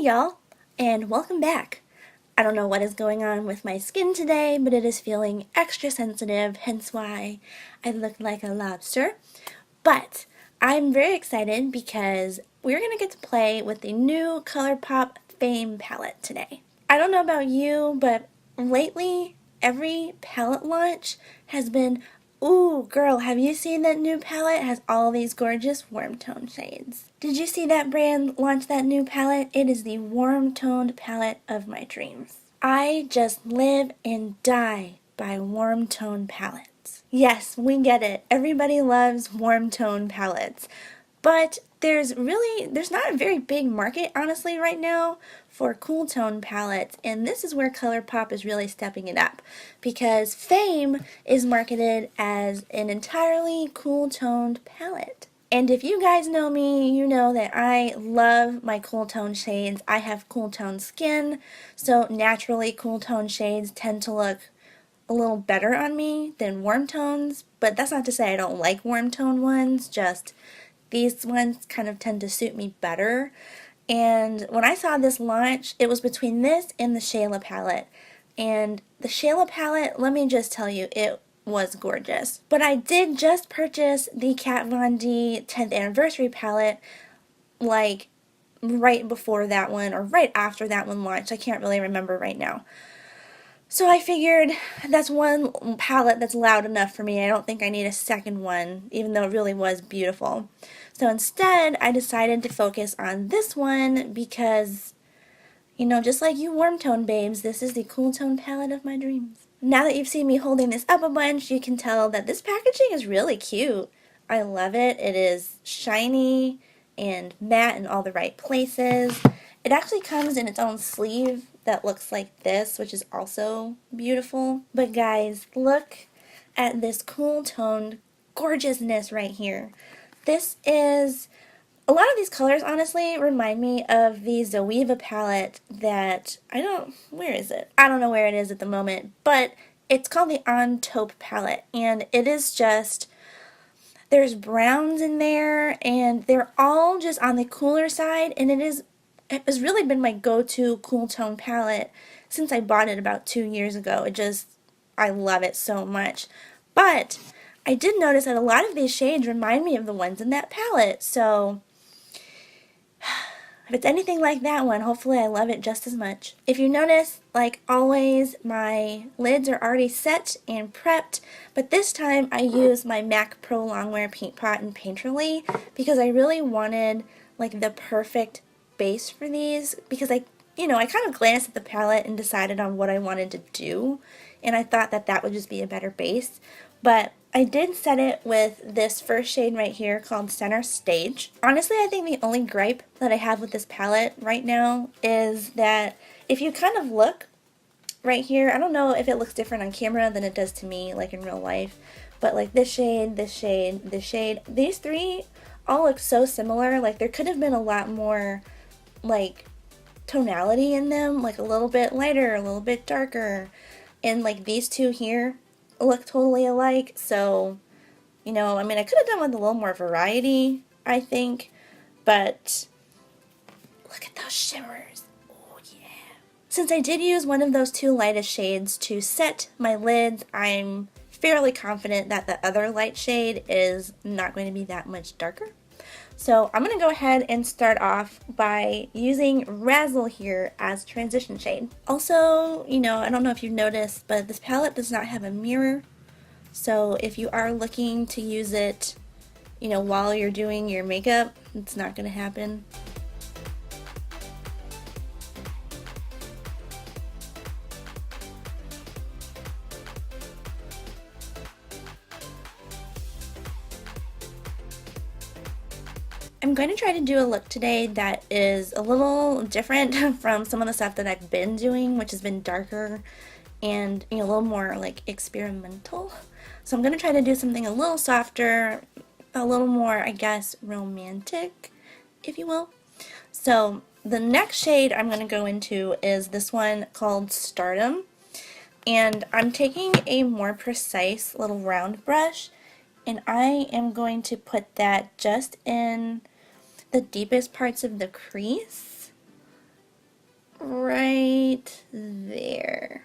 y'all, and welcome back. I don't know what is going on with my skin today, but it is feeling extra sensitive, hence why I look like a lobster. But I'm very excited because we're going to get to play with the new Colourpop Fame palette today. I don't know about you, but lately every palette launch has been, ooh, girl, have you seen that new palette? It has all these gorgeous warm tone shades. Did you see that brand launch that new palette? It is the warm toned palette of my dreams. I just live and die by warm tone palettes. Yes, we get it. Everybody loves warm tone palettes. But there's not a very big market, honestly, right now for cool tone palettes, and this is where Colourpop is really stepping it up, because Fame is marketed as an entirely cool toned palette. And if you guys know me, you know that I love my cool tone shades. I have cool tone skin, so naturally cool tone shades tend to look a little better on me than warm tones, but that's not to say I don't like warm tone ones, just these ones kind of tend to suit me better. And when I saw this launch, it was between this and the Shayla palette. And the Shayla palette, let me just tell you, it was gorgeous. But I did just purchase the Kat Von D 10th anniversary palette, like right before that one, or right after that one launched. I can't really remember right now. So I figured that's one palette that's loud enough for me. I don't think I need a second one, even though it really was beautiful. So instead, I decided to focus on this one because, you know, just like you warm tone babes, this is the cool tone palette of my dreams. Now that you've seen me holding this up a bunch, you can tell that this packaging is really cute. I love it. It is shiny and matte in all the right places. It actually comes in its own sleeve that looks like this, which is also beautiful. But guys, look at this cool toned gorgeousness right here. This is, a lot of these colors honestly remind me of the Zoeva palette that, where is it? I don't know where it is at the moment, but it's called the Taupe palette, and it is just, there's browns in there, and they're all just on the cooler side, and it has really been my go-to cool tone palette since I bought it about 2 years ago. I love it so much. But I did notice that a lot of these shades remind me of the ones in that palette, so if it's anything like that one, hopefully I love it just as much. If you notice, like always, my lids are already set and prepped, but this time I used my MAC Pro Longwear paint pot and Painterly because I really wanted like the perfect base for these, because I kind of glanced at the palette and decided on what I wanted to do, and I thought that that would just be a better base. But I did set it with this first shade right here called Center Stage. Honestly, I think the only gripe that I have with this palette right now is that if you kind of look right here, I don't know if it looks different on camera than it does to me, like in real life, but like this shade, this shade, this shade, these three all look so similar. Like there could have been a lot more like tonality in them, like a little bit lighter, a little bit darker, and like these two here look totally alike. So, I mean, I could have done with a little more variety, I think, but look at those shimmers. Oh yeah. Since I did use one of those two lightest shades to set my lids, I'm fairly confident that the other light shade is not going to be that much darker. So I'm going to go ahead and start off by using Razzle here as transition shade. Also, I don't know if you've noticed, but this palette does not have a mirror. So if you are looking to use it, while you're doing your makeup, it's not going to happen. I'm going to try to do a look today that is a little different from some of the stuff that I've been doing, which has been darker and a little more like experimental. So I'm going to try to do something a little softer, a little more, I guess, romantic, if you will. So the next shade I'm going to go into is this one called Stardom, and I'm taking a more precise little round brush, and I am going to put that just in the deepest parts of the crease right there.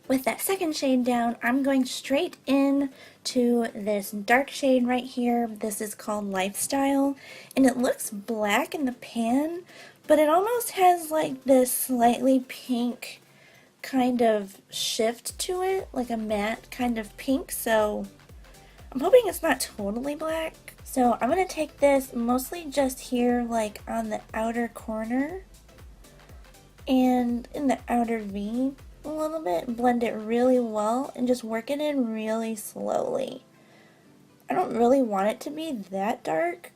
With that second shade down, I'm going straight in to this dark shade right here. This is called Lifestyle, and it looks black in the pan, but it almost has like this slightly pink kind of shift to it, like a matte kind of pink, so I'm hoping it's not totally black. So I'm going to take this mostly just here, like on the outer corner and in the outer V a little bit, blend it really well and just work it in really slowly. I don't really want it to be that dark,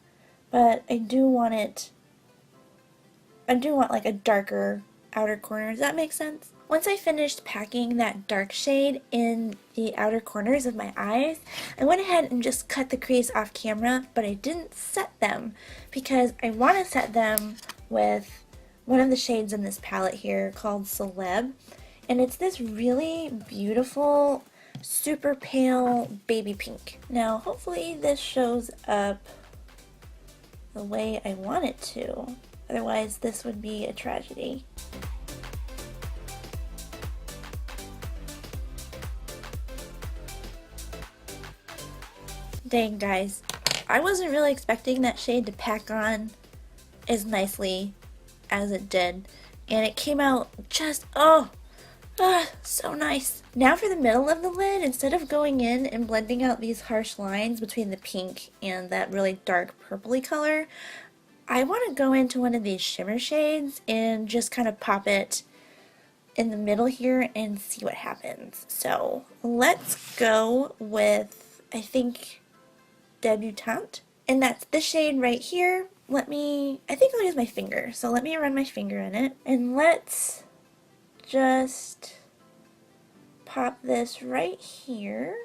but I do want like a darker outer corner. Does that make sense? Once I finished packing that dark shade in the outer corners of my eyes, I went ahead and just cut the crease off camera, but I didn't set them because I want to set them with one of the shades in this palette here called Celeb. And it's this really beautiful, super pale baby pink. Now, hopefully this shows up the way I want it to. Otherwise, this would be a tragedy. Dang, guys. I wasn't really expecting that shade to pack on as nicely as it did. And it came out just, so nice. Now for the middle of the lid, instead of going in and blending out these harsh lines between the pink and that really dark purpley color, I want to go into one of these shimmer shades and just kind of pop it in the middle here and see what happens. So let's go with, I think, Debutante. And that's this shade right here. I think I'll use my finger. So let me run my finger in it. And let's just pop this right here.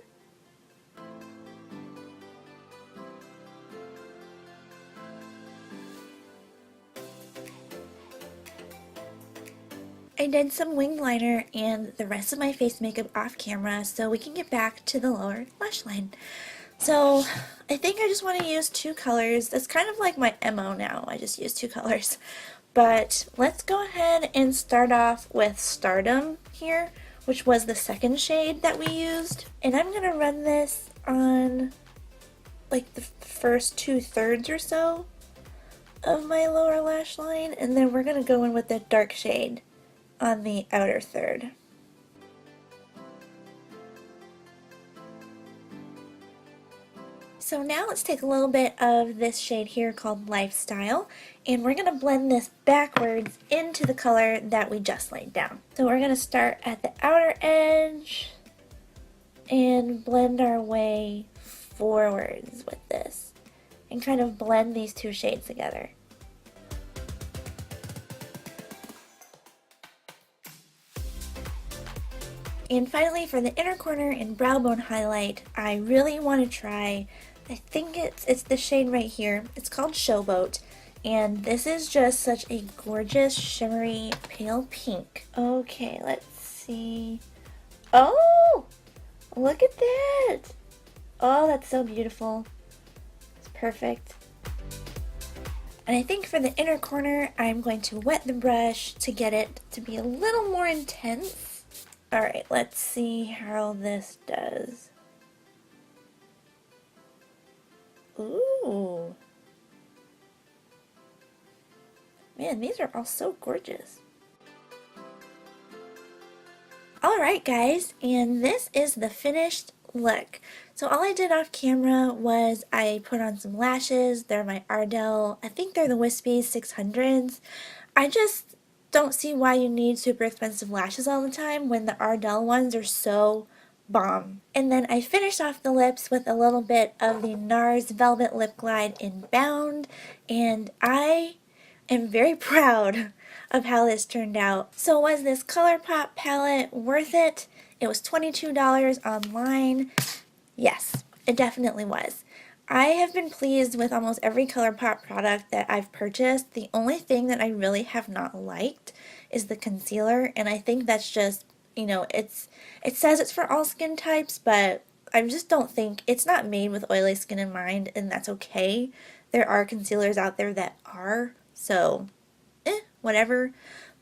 I did some winged liner and the rest of my face makeup off camera so we can get back to the lower lash line. So I think I just want to use two colors. That's kind of like my MO now. I just use two colors. But let's go ahead and start off with Stardom here, which was the second shade that we used. And I'm going to run this on like the first 2/3 or so of my lower lash line. And then we're going to go in with the dark shade on the outer third. So now let's take a little bit of this shade here called Lifestyle, and we're going to blend this backwards into the color that we just laid down. So we're going to start at the outer edge and blend our way forwards with this and kind of blend these two shades together. And finally, for the inner corner and brow bone highlight, I really want to try, I think it's the shade right here. It's called Showboat, and this is just such a gorgeous, shimmery, pale pink. Okay, let's see. Oh, look at that. Oh, that's so beautiful. It's perfect. And I think for the inner corner, I'm going to wet the brush to get it to be a little more intense. Alright, let's see how this does. Ooh. Man, these are all so gorgeous. Alright guys, and this is the finished look. So all I did off camera was I put on some lashes. They're my Idole. I think they're the Wispy 600s. I just don't see why you need super expensive lashes all the time when the Idole ones are so bomb. And then I finished off the lips with a little bit of the NARS Velvet Lip Glide in Bound, and I am very proud of how this turned out. So was this Colourpop palette worth it? It was $22 online. Yes, it definitely was. I have been pleased with almost every Colourpop product that I've purchased. The only thing that I really have not liked is the concealer, and I think that's just, you know, it says it's for all skin types, but I just don't think, it's not made with oily skin in mind, and that's okay. There are concealers out there that are, so whatever.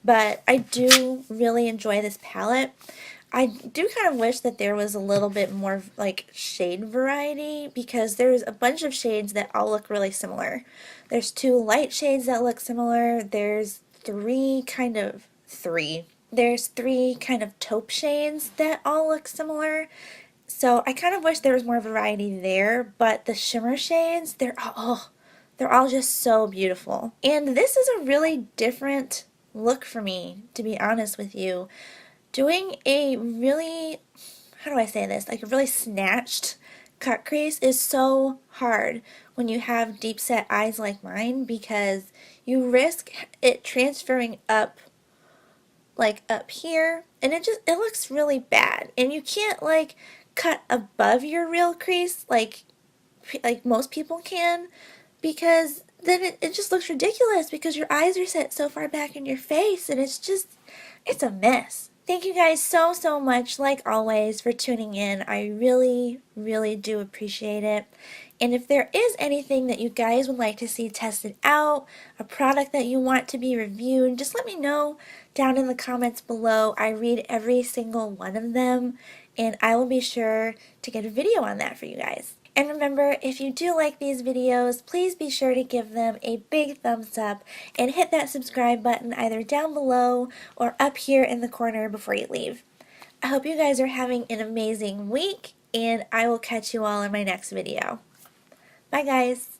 But I do really enjoy this palette. I do kind of wish that there was a little bit more like shade variety, because there's a bunch of shades that all look really similar. There's two light shades that look similar. There's three kind of taupe shades that all look similar. So I kind of wish there was more variety there, but the shimmer shades, they're all just so beautiful. And this is a really different look for me, to be honest with you. Doing a really, how do I say this, like a really snatched cut crease is so hard when you have deep set eyes like mine, because you risk it transferring up, like up here, and it looks really bad. And you can't like cut above your real crease like most people can, because then it just looks ridiculous, because your eyes are set so far back in your face, and it's a mess. Thank you guys so, so much, like always, for tuning in. I really, really do appreciate it. And if there is anything that you guys would like to see tested out, a product that you want to be reviewed, just let me know down in the comments below. I read every single one of them, and I will be sure to get a video on that for you guys. And remember, if you do like these videos, please be sure to give them a big thumbs up and hit that subscribe button either down below or up here in the corner before you leave. I hope you guys are having an amazing week, and I will catch you all in my next video. Bye guys!